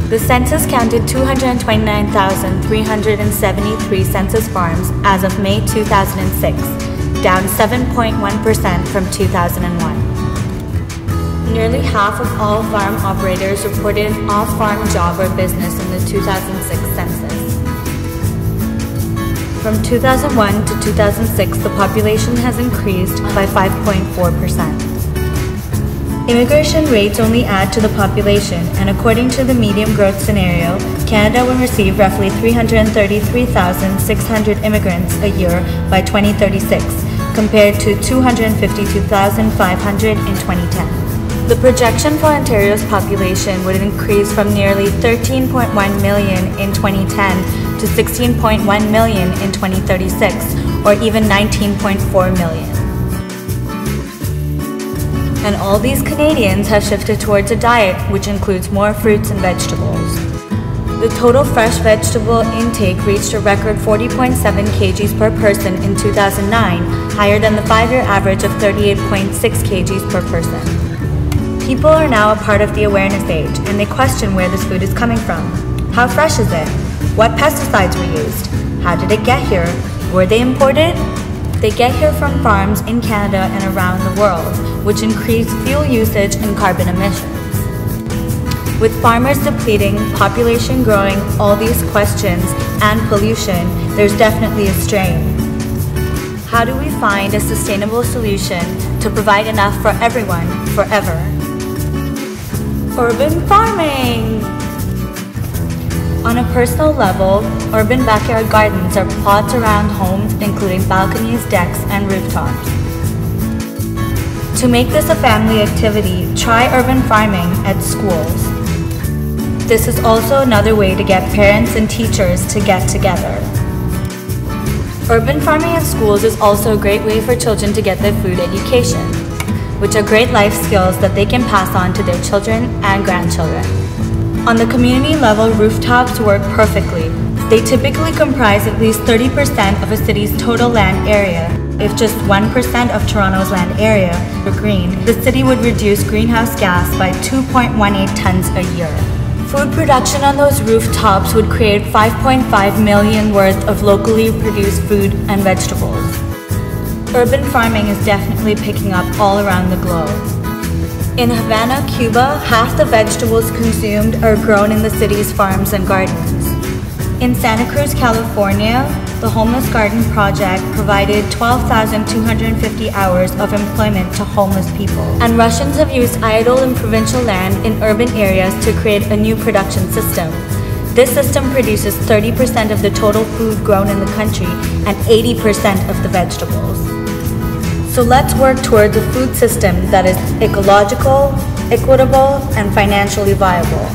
The census counted 229,373 census farms as of May 2006, down 7.1% from 2001. Nearly half of all farm operators reported an off-farm job or business in the 2006 census. From 2001 to 2006, the population has increased by 5.4%. Immigration rates only add to the population, and according to the medium growth scenario, Canada will receive roughly 333,600 immigrants a year by 2036, compared to 252,500 in 2010. The projection for Ontario's population would increase from nearly 13.1 million in 2010 to 16.1 million in 2036, or even 19.4 million. And all these Canadians have shifted towards a diet which includes more fruits and vegetables. The total fresh vegetable intake reached a record 40.7 kgs per person in 2009, higher than the 5-year average of 38.6 kgs per person. People are now a part of the awareness age, and they question where this food is coming from. How fresh is it? What pesticides were used? How did it get here? Were they imported? They get here from farms in Canada and around the world, which increase fuel usage and carbon emissions. With farmers depleting, population growing, all these questions, and pollution, there's definitely a strain. How do we find a sustainable solution to provide enough for everyone, forever? Urban farming! On a personal level, urban backyard gardens are plots around homes including balconies, decks, and rooftops. To make this a family activity, try urban farming at schools. This is also another way to get parents and teachers to get together. Urban farming at schools is also a great way for children to get their food education, which are great life skills that they can pass on to their children and grandchildren. On the community level, rooftops work perfectly. They typically comprise at least 30% of a city's total land area. If just 1% of Toronto's land area were green, the city would reduce greenhouse gas by 2.18 tons a year. Food production on those rooftops would create 5.5 million worth of locally produced food and vegetables. Urban farming is definitely picking up all around the globe. In Havana, Cuba, half the vegetables consumed are grown in the city's farms and gardens. In Santa Cruz, California, the Homeless Garden Project provided 12,250 hours of employment to homeless people. And Russians have used idle and provincial land in urban areas to create a new production system. This system produces 30% of the total food grown in the country and 80% of the vegetables. So let's work towards a food system that is ecological, equitable, and financially viable.